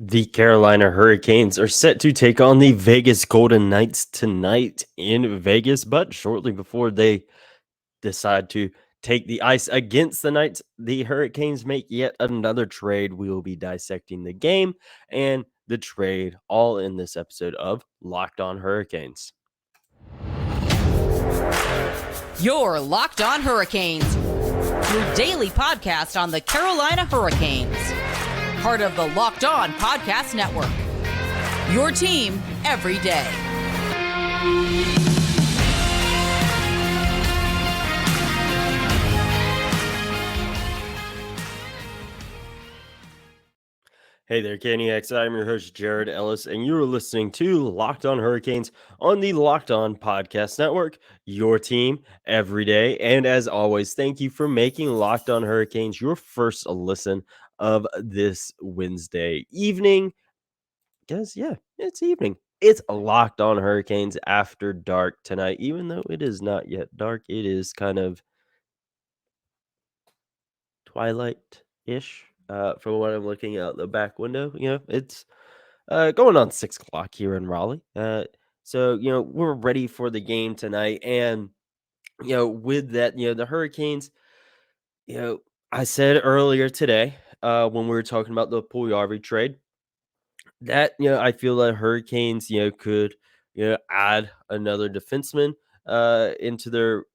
The Carolina Hurricanes are set to take on the Vegas Golden Knights tonight in Vegas, but shortly before they decide to take the ice against the Knights, the Hurricanes make yet another trade. We will be dissecting the game and the trade all in this episode of Locked On Hurricanes. You're Locked On Hurricanes, your daily podcast on the Carolina Hurricanes. Part of the Locked On Podcast Network. Your team every day. Hey there, Caniacs. I'm your host, Jared Ellis, and you're listening to Locked On Hurricanes on the Locked On Podcast Network, your team every day. And as always, thank you for making Locked On Hurricanes your first listen of this Wednesday evening. Guys, yeah, it's evening. It's Locked On Hurricanes after dark tonight, even though it is not yet dark. It is kind of twilight-ish from what I'm looking out the back window. It's going on 6 o'clock here in Raleigh. So, we're ready for the game tonight. And, with that, the Hurricanes, you know, I said earlier today when we were talking about the Puljujarvi trade that, I feel that Hurricanes, could, add another defenseman into their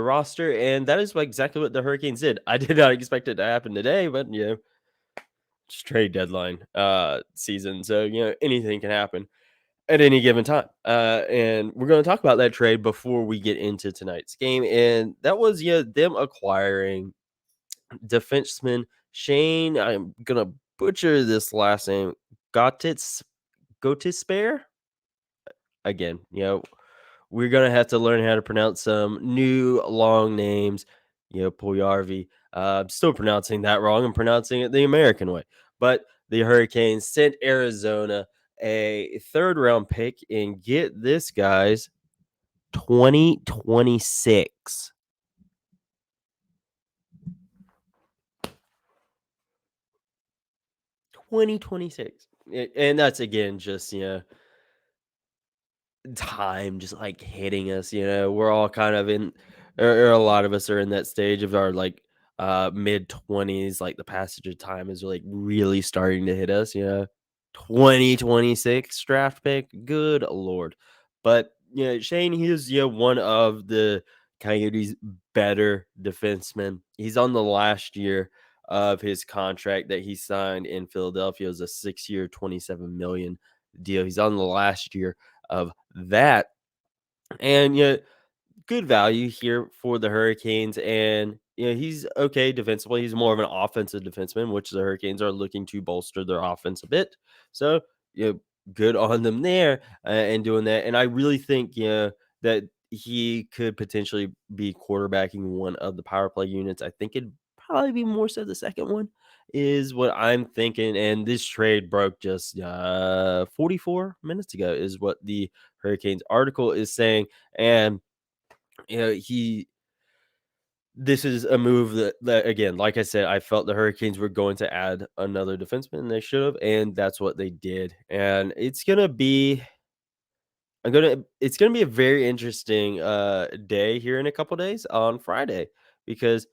roster. And that is exactly what the Hurricanes did. I did not expect it to happen today, but, it's trade deadline season. So, anything can happen at any given time. And we're going to talk about that trade before we get into tonight's game. And that was, them acquiring defenseman Shane. I'm going to butcher this last name. Gotisbehere. Again, we're going to have to learn how to pronounce some new long names. Puljujarvi. Still pronouncing that wrong. I'm pronouncing it the American way. But the Hurricanes sent Arizona a third round pick and get this, guys, 2026. 2026. And that's again just, time just like hitting us. We're all kind of in, or a lot of us are in that stage of our like mid 20s. Like the passage of time is like really starting to hit us. 2026 draft pick, good lord. But Shane, he is one of the Coyotes better defensemen. He's on the last year of his contract that he signed in Philadelphia. It was a 6-year 27 million deal. He's on the last year of that. And good value here for the Hurricanes. And he's okay defensively. He's more of an offensive defenseman, which the Hurricanes are looking to bolster their offense a bit. So good on them there and doing that. And I really think that he could potentially be quarterbacking one of the power play units. I think it'd probably be more so the second one is what I'm thinking. And this trade broke just 44 minutes ago is what the Hurricanes article is saying. And this is a move that again, like I said, I felt the Hurricanes were going to add another defenseman, and they should have, and that's what they did. And it's gonna be a very interesting day here in a couple days on Friday, because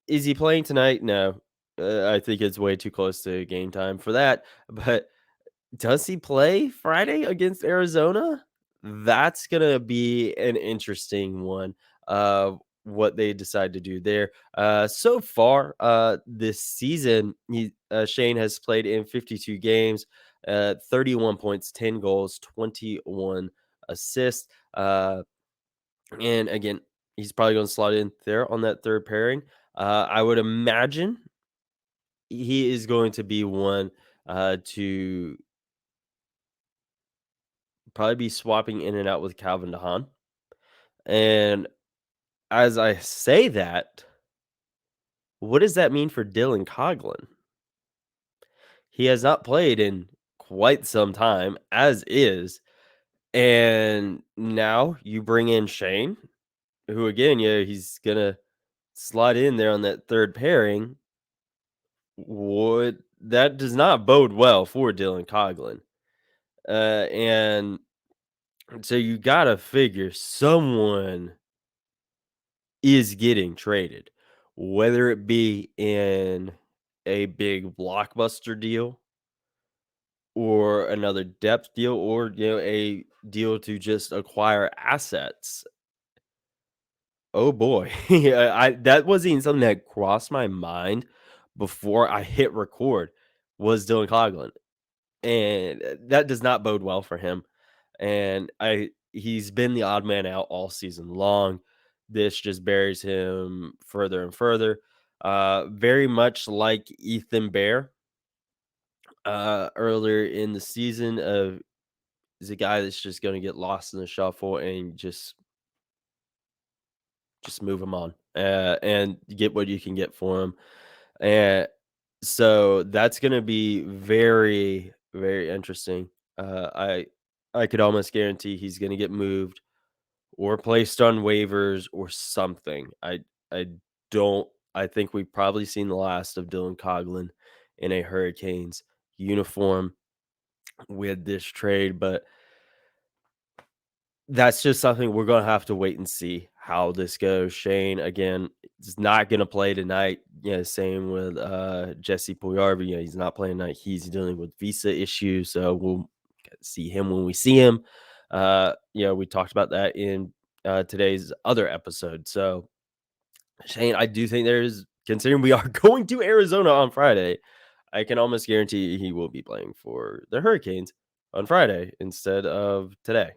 is he playing tonight? No. I think it's way too close to game time for that. But does he play Friday against Arizona? That's gonna be an interesting one. What they decide to do there. So far, this season, Shane has played in 52 games, 31 points, 10 goals, 21 assists. And again, he's probably going to slot in there on that third pairing. I would imagine he is going to be one to probably be swapping in and out with Calvin DeHaan. And as I say that, what does that mean for Dylan Coghlan? He has not played in quite some time, as is. And now you bring in Shane, who again, he's going to slide in there on that third pairing. Would that does not bode well for Dylan Coughlin. And so you gotta figure someone is getting traded, whether it be in a big blockbuster deal or another depth deal or a deal to just acquire assets. Oh boy. Yeah, I that wasn't even something that crossed my mind before I hit record was Dylan Coughlin. And that does not bode well for him. And I he's been the odd man out all season long. This just buries him further and further. Very much like Ethan Bear earlier in the season of is a guy that's just going to get lost in the shuffle and just move him on and get what you can get for him. And so that's going to be very very interesting. I could almost guarantee he's going to get moved or placed on waivers or something. I don't I think we've probably seen the last of Dylan Coughlin in a Hurricanes uniform with this trade, but that's just something we're gonna have to wait and see how this goes. Shane again is not gonna play tonight. Yeah, same with Jesse Puljujarvi. Yeah, he's not playing tonight. He's dealing with visa issues, so we'll see him when we see him. We talked about that in today's other episode. So Shane, I do think there's considering we are going to Arizona on Friday, I can almost guarantee he will be playing for the Hurricanes on Friday instead of today,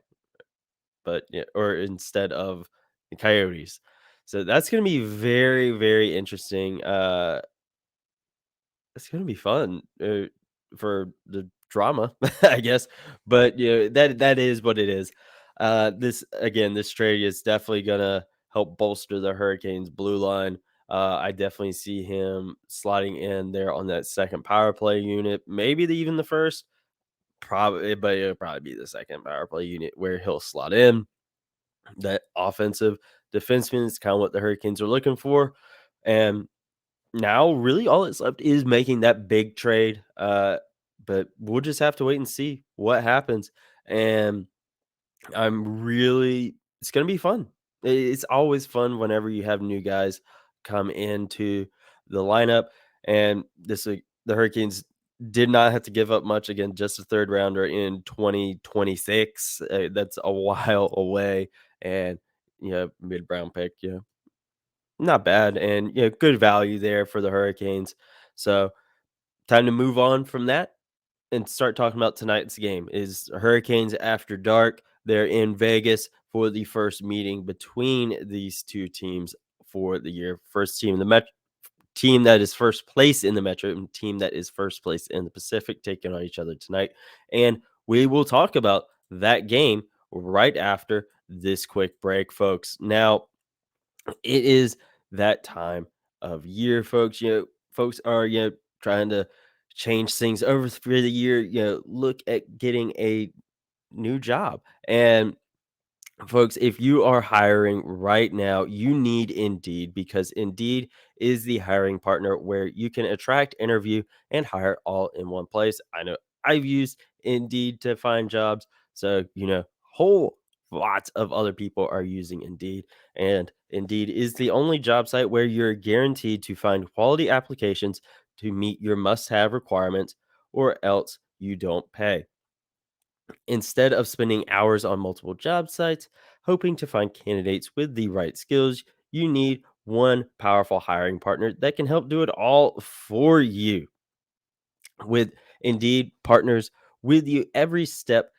but yeah, or instead of the Coyotes. So that's going to be very, very interesting. It's gonna be fun, for the drama, I guess, but, that is what it is. This trade is definitely gonna help bolster the Hurricanes' blue line. I definitely see him sliding in there on that second power play unit, maybe even the first, probably, but it'll probably be the second power play unit where he'll slot in. That offensive defenseman is kinda what the Hurricanes are looking for, and now, really, all that's left is making that big trade, but we'll just have to wait and see what happens, and it's gonna be fun. It's always fun whenever you have new guys come into the lineup, and the Hurricanes did not have to give up much, again, just a 3rd rounder in 2026, that's a while away, and, mid-round pick, not bad, and, good value there for the Hurricanes. So, time to move on from that and start talking about tonight's game is Hurricanes After Dark. They're in Vegas for the first meeting between these 2 teams for the year. First team, team that is first place in the Metro and team that is first place in the Pacific taking on each other tonight. And we will talk about that game right after this quick break, folks. Now, it is that time of year, folks. Folks are trying to change things over for the year. Look at getting a new job, and folks, if you are hiring right now, you need Indeed because Indeed is the hiring partner where you can attract, interview, and hire all in one place. I know I've used Indeed to find jobs, so whole lots of other people are using Indeed, and Indeed is the only job site where you're guaranteed to find quality applications to meet your must-have requirements, or else you don't pay. Instead of spending hours on multiple job sites, hoping to find candidates with the right skills, you need one powerful hiring partner that can help do it all for you. With Indeed partners with you every step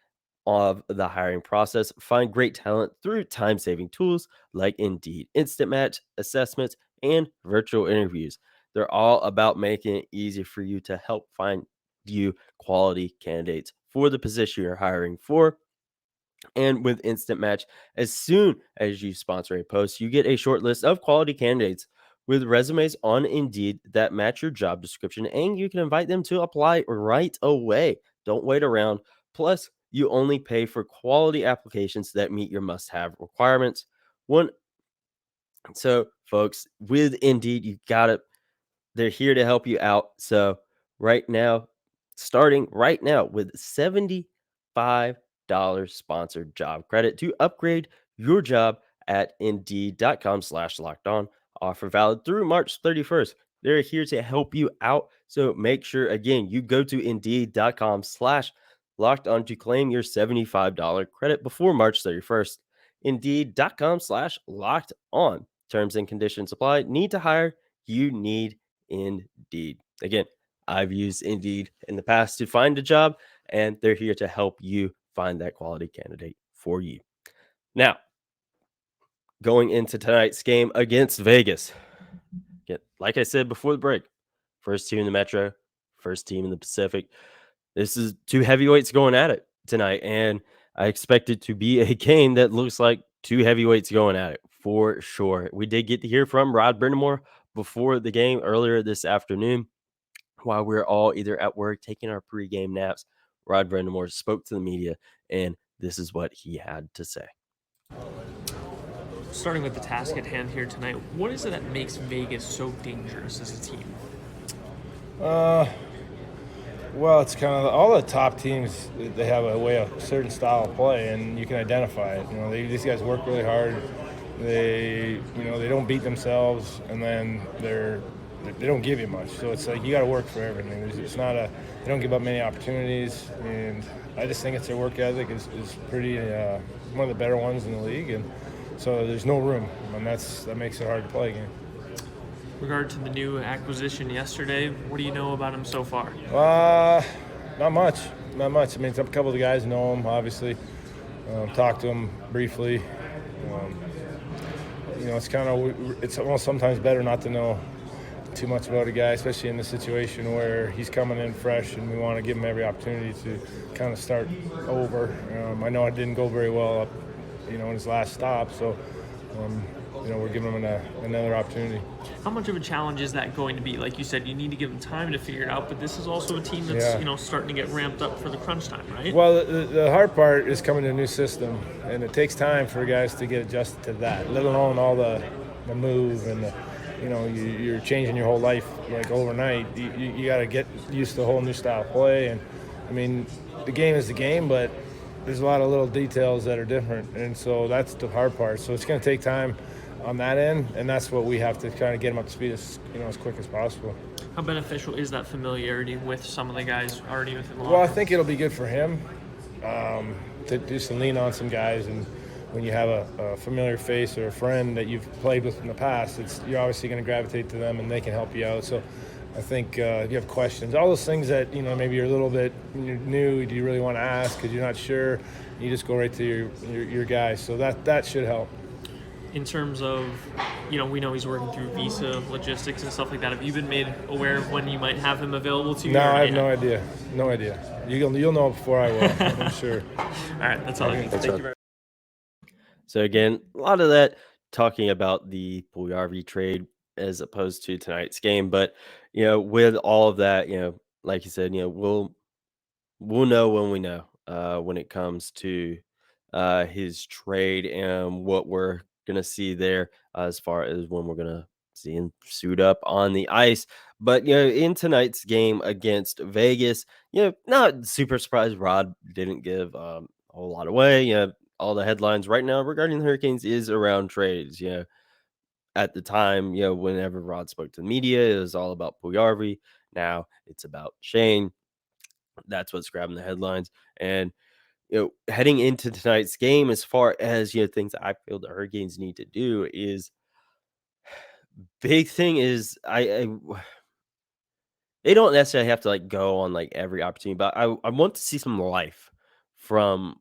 of the hiring process, find great talent through time saving tools like Indeed Instant Match, assessments, and virtual interviews. They're all about making it easy for you to help find you quality candidates for the position you're hiring for. And with Instant Match, as soon as you sponsor a post, you get a short list of quality candidates with resumes on Indeed that match your job description, and you can invite them to apply right away. Don't wait around. Plus, you only pay for quality applications that meet your must have requirements. One, so folks, with Indeed, you got it. They're here to help you out. So right now, starting right now with $75 sponsored job credit to upgrade your job at indeed.com/locked on. Offer valid through March 31st. They're here to help you out. So make sure, again, you go to indeed.com/locked on to claim your $75 credit before March 31st. Indeed.com/locked on. Terms and conditions apply. Need to hire? You need Indeed. Again, I've used Indeed in the past to find a job, and they're here to help you find that quality candidate for you. Now, going into tonight's game against Vegas. Again, like I said before the break, first team in the Metro, first team in the Pacific. This is two heavyweights going at it tonight, and I expect it to be a game that looks like two heavyweights going at it for sure. We did get to hear from Rod Brind'amour before the game earlier this afternoon while we are all either at work taking our pregame naps. Rod Brind'amour spoke to the media, and this is what he had to say. Starting with the task at hand here tonight, what is it that makes Vegas so dangerous as a team? Well, it's kind of all the top teams. They have a certain style of play, and you can identify it. These guys work really hard. They don't beat themselves, and then they don't give you much. So it's like you got to work for everything. They don't give up many opportunities, and I just think it's their work ethic is pretty one of the better ones in the league, and so there's no room, and that makes it hard to play again. Regard to the new acquisition yesterday, what do you know about him so far? Not much. I mean, a couple of the guys know him, obviously. Talked to him briefly. It's almost sometimes better not to know too much about a guy, especially in this situation where he's coming in fresh and we want to give him every opportunity to kind of start over. I know it didn't go very well up, in his last stop, so we're giving him another opportunity. How much of a challenge is that going to be? Like you said, you need to give him time to figure it out, but this is also a team that's starting to get ramped up for the crunch time, right? Well, the hard part is coming to a new system, and it takes time for guys to get adjusted to that, let alone all the move and you're changing your whole life like overnight. You got to get used to a whole new style of play, and I mean, the game is the game, but there's a lot of little details that are different, and so that's the hard part. So it's going to take time on that end, and that's what we have to kind of get him up to speed as quick as possible. How beneficial is that familiarity with some of the guys already within the locker Well, I room? think it'll be good for him to just lean on some guys, and when you have a familiar face or a friend that you've played with in the past, you're obviously going to gravitate to them, and they can help you out. So I think if you have questions, all those things that maybe you're a little bit new, do you really want to ask because you're not sure, you just go right to your guys. So that should help. In terms of, we know he's working through visa logistics and stuff like that. Have you been made aware of when you might have him available to you? No, I have no idea. No idea. You'll know before I will, I'm sure. All right, that's all I need. Thank you very much. So again, a lot of that talking about the Puljujarvi trade as opposed to tonight's game, but with all of that, like you said, we'll know when we know when it comes to his trade and what we're gonna see there as far as when we're gonna see him suit up on the ice. But in tonight's game against Vegas, not super surprised Rod didn't give a whole lot away. All the headlines right now regarding the Hurricanes is around trades. At the time, whenever Rod spoke to the media, it was all about Puljujarvi. Now it's about Shane. That's what's grabbing the headlines. And heading into tonight's game, as far as things I feel the Hurricanes need to do is big thing is I they don't necessarily have to go on every opportunity, but I want to see some life from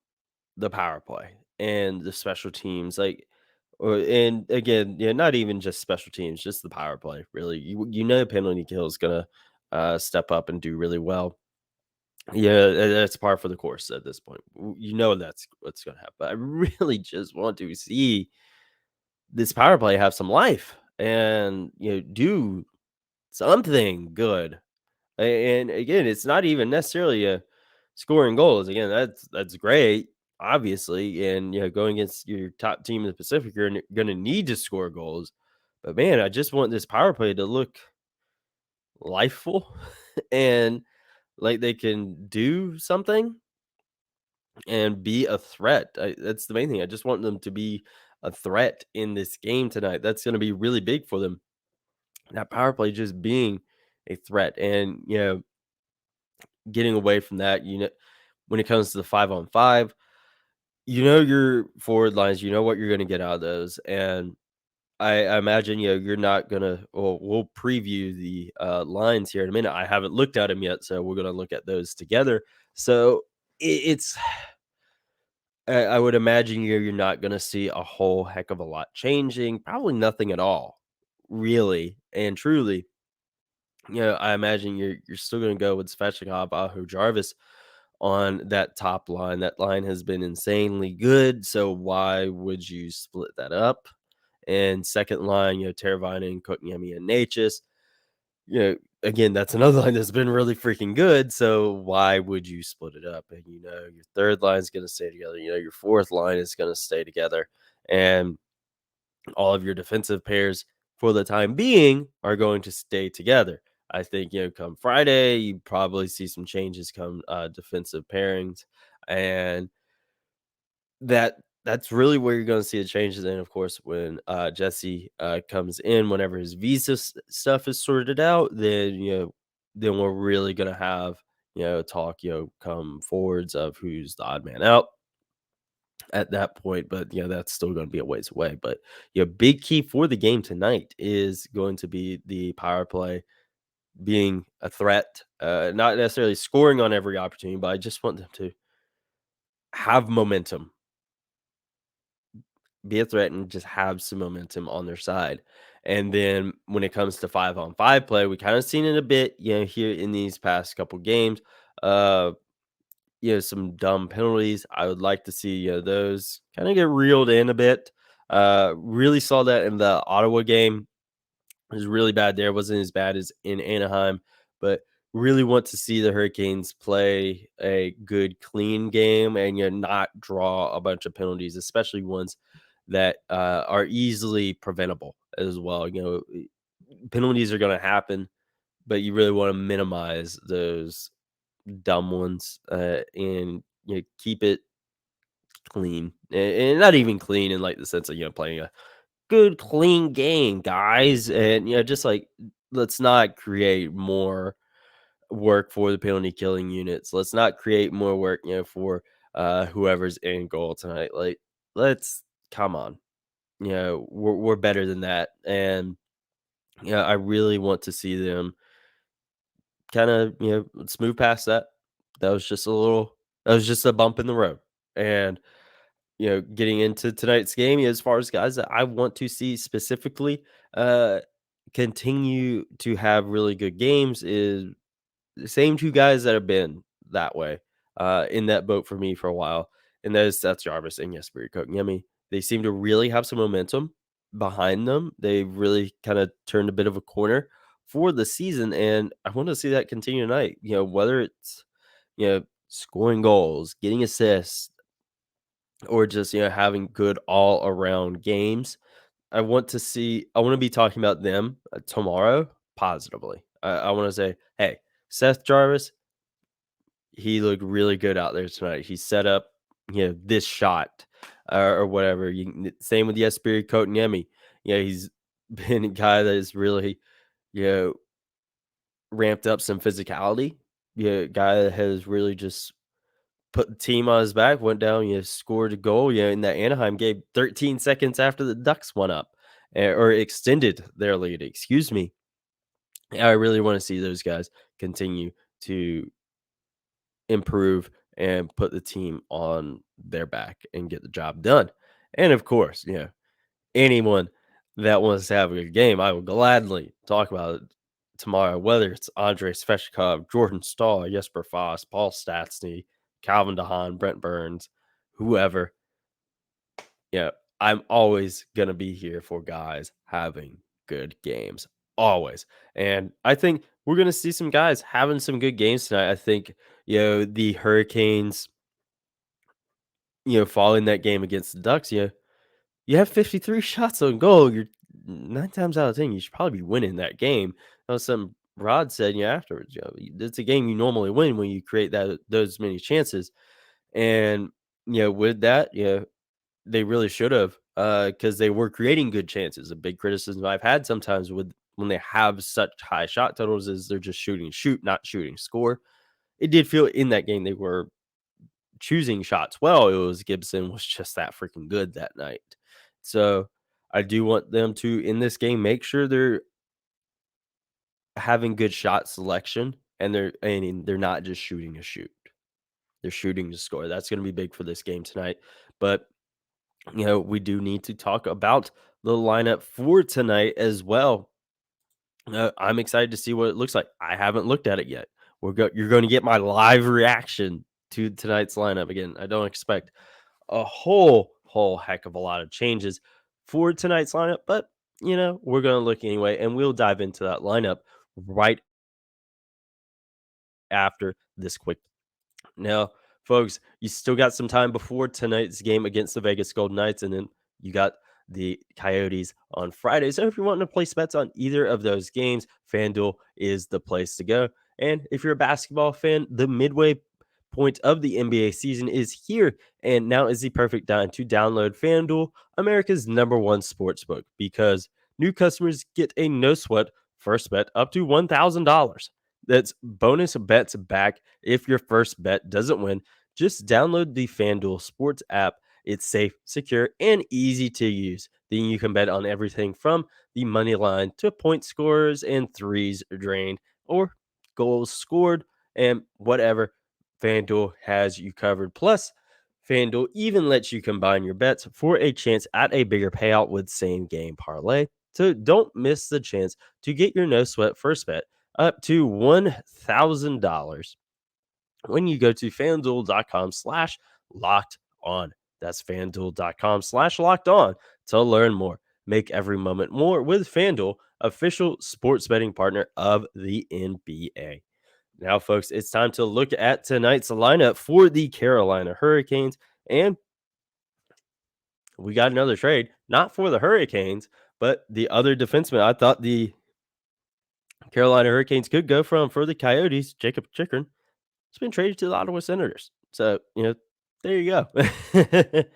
the power play and the special teams, and again, not even just special teams, just the power play. Really, penalty kill is gonna step up and do really well. Yeah, that's par for the course at this point. That's what's going to happen. But I really just want to see this power play have some life and do something good. And again, it's not even necessarily a scoring goals. Again, that's great, obviously. And going against your top team in the Pacific, you're going to need to score goals. But man, I just want this power play to look lifeful and like they can do something and be a threat. That's the main thing. I just want them to be a threat in this game tonight. That's going to be really big for them. That power play just being a threat, and getting away from that. When it comes to the 5-on-5, your forward lines. You know what you're going to get out of those, and I imagine you're not gonna. Well, we'll preview the lines here in a minute. I haven't looked at them yet, so we're gonna look at those together. So it's I would imagine you're not gonna see a whole heck of a lot changing, probably nothing at all, really and truly. I imagine you're still gonna go with Svechnikov, Aho, Jarvis on that top line. That line has been insanely good, so why would you split that up? And second line, Teravainen, Kotkaniemi, and Natchez. Again, that's another line that's been really freaking good. So why would you split it up? And your third line is going to stay together. Your fourth line is going to stay together, and all of your defensive pairs for the time being are going to stay together. I think come Friday, you probably see some changes come defensive pairings, and that's really where you're gonna see the changes in, of course, when, Jesse, comes in, whenever his visa stuff is sorted out, then we're really gonna have, talk, come forwards of who's the odd man out at that point, but, that's still gonna be a ways away, but, big key for the game tonight is going to be the power play being a threat, not necessarily scoring on every opportunity, but I just want them to have momentum. Be a threat and just have some momentum on their side. And then when it comes to 5-on-5 play, we kind of seen it a bit, here in these past couple games. Uh, some dumb penalties. I would like to see those kind of get reeled in a bit. Really saw that in the Ottawa game. It was really bad there. Wasn't as bad as in Anaheim, but really want to see the Hurricanes play a good, clean game and not draw a bunch of penalties, especially ones that are easily preventable as well. Penalties are going to happen, but you really want to minimize those dumb ones and keep it clean and not even clean in like the sense of playing a good clean game, guys, and just like let's not create more work for the penalty killing units. Let's not create more work, for whoever's in goal tonight. Like, let's come on. We're better than that, and I really want to see them kind of let's move past that. That was just a little. That was just a bump in the road, and getting into tonight's game, as far as guys that I want to see specifically uh, continue to have really good games is the same two guys that have been that way in that boat for me for a while, and that is Seth Jarvis and Jesper Kotkaniemi. They seem to really have some momentum behind them. They really kind of turned a bit of a corner for the season, and I want to see that continue tonight. Whether it's scoring goals, getting assists, or just having good all around games. I want to be talking about them tomorrow positively. I want to say, hey, Seth Jarvis, he looked really good out there tonight. He set up, this shot or whatever. Same with Jesper Kotkaniemi. He's been a guy that has really, you know, ramped up some physicality. Guy that has really just put the team on his back, went down, scored a goal, in that Anaheim game 13 seconds after the Ducks went up or extended their lead. Excuse me. I really want to see those guys continue to improve and put the team on their back and get the job done. And of course, anyone that wants to have a good game, I will gladly talk about it tomorrow, whether it's Andrei Sveshkov, Jordan Stahl, Jesper Foss, Paul Stastny, Calvin DeHaan, Brent Burns, whoever. Yeah, I'm always going to be here for guys having good games. Always. And I think we're going to see some guys having some good games tonight. I think, the Hurricanes, following that game against the Ducks, you have 53 shots on goal. You're 9 times out of 10, you should probably be winning that game. That was something Rod said, afterwards, it's a game you normally win when you create those many chances. And, with that, they really should have, because they were creating good chances. A big criticism I've had sometimes with when they have such high shot totals is they're just shooting shoot, not shooting score. It did feel in that game they were choosing shots well. It was Gibson was just that freaking good that night. So I do want them to in this game make sure they're having good shot selection and they're not just shooting to shoot. They're shooting to score. That's going to be big for this game tonight. But we do need to talk about the lineup for tonight as well. I'm excited to see what it looks like. I haven't looked at it yet. You're going to get my live reaction to tonight's lineup again. I don't expect a whole heck of a lot of changes for tonight's lineup, but we're going to look anyway, and we'll dive into that lineup right after this quick. Now, folks, you still got some time before tonight's game against the Vegas Golden Knights, and then you got the Coyotes on Friday. So if you're wanting to place bets on either of those games, FanDuel is the place to go. And if you're a basketball fan, the midway point of the NBA season is here, and now is the perfect time to download FanDuel, America's #1 sportsbook, because new customers get a no sweat first bet up to $1,000. That's bonus bets back if your first bet doesn't win. Just download the FanDuel Sports app. It's safe, secure, and easy to use. Then you can bet on everything from the money line to point scores and threes drained or goals scored and whatever. FanDuel has you covered. Plus, FanDuel even lets you combine your bets for a chance at a bigger payout with same game parlay. So don't miss the chance to get your no sweat first bet up to $1,000 when you go to fanduel.com/locked on. That's fanduel.com/locked on to learn more. Make every moment more with FanDuel, official sports betting partner of the NBA. Now, folks, it's time to look at tonight's lineup for the Carolina Hurricanes. And we got another trade, not for the Hurricanes, but the other defenseman I thought the Carolina Hurricanes could go from for the Coyotes, Jacob Chikrin, has been traded to the Ottawa Senators. So, there you go. The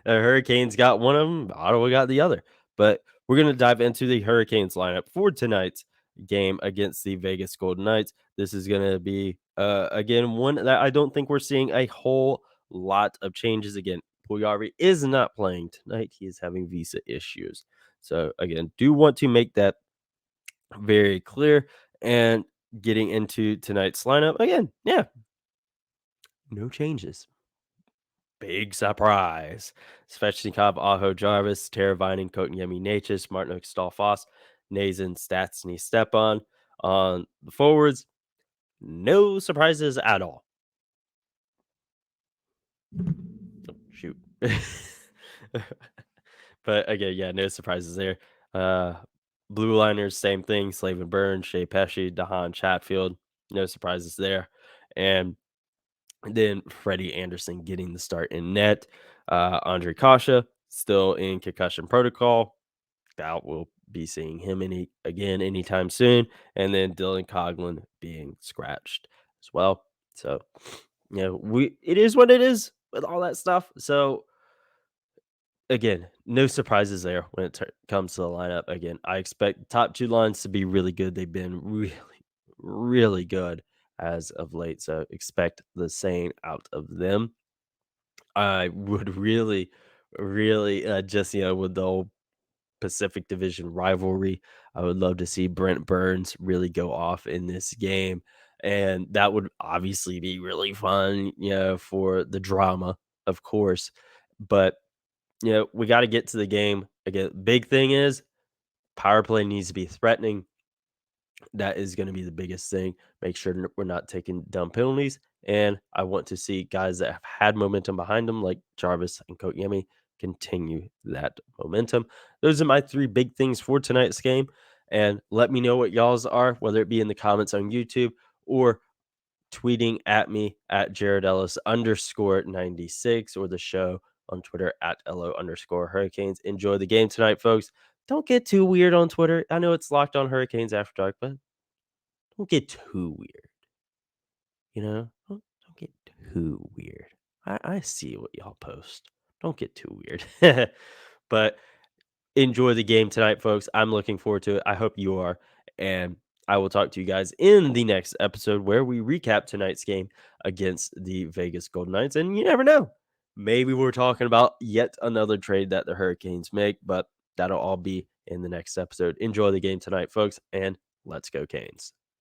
Hurricanes got one of them, Ottawa got the other. But we're going to dive into the Hurricanes lineup for tonight's game against the Vegas Golden Knights. This is going to be, again, one that I don't think we're seeing a whole lot of changes. Again, Puljujarvi is not playing tonight. He is having visa issues. So, again, do want to make that very clear. And getting into tonight's lineup, again, no changes. Big surprise. Svechnikov, Aho Jarvis, Teravainen, Kotkaniemi, Necas, Martinook, Staalfos, Nazin, Statsny, Stepan. On the forwards, no surprises at all. Oh, shoot. But again, no surprises there. Blue liners, same thing. Slavin Burns, Shea Pesci, Dahan Chatfield. No surprises there. And then Freddie Anderson getting the start in net. Andre Kasha still in concussion protocol. Doubt we'll be seeing him anytime soon. And then Dylan Coughlin being scratched as well. So, it is what it is with all that stuff. So again, no surprises there when it comes to the lineup. Again, I expect the top two lines to be really good. They've been really, really good as of late. So expect the same out of them. I would really, just, with the whole Pacific Division rivalry, I would love to see Brent Burns really go off in this game. And that would obviously be really fun, for the drama, of course. But we got to get to the game. Again, big thing is power play needs to be threatening. That is going to be the biggest thing. Make sure we're not taking dumb penalties. And I want to see guys that have had momentum behind them, like Jarvis and Kotkaniemi, continue that momentum. Those are my three big things for tonight's game. And let me know what y'all's are, whether it be in the comments on YouTube or tweeting at me at Jared Ellis _96 or the show on Twitter at LO_Hurricanes. Enjoy the game tonight, folks. Don't get too weird on Twitter. I know it's Locked On Hurricanes After Dark, but don't get too weird. Don't get too weird. I see what y'all post. Don't get too weird. But enjoy the game tonight, folks. I'm looking forward to it. I hope you are. And I will talk to you guys in the next episode where we recap tonight's game against the Vegas Golden Knights. And you never know. Maybe we're talking about yet another trade that the Hurricanes make, but that'll all be in the next episode. Enjoy the game tonight, folks, and let's go Canes.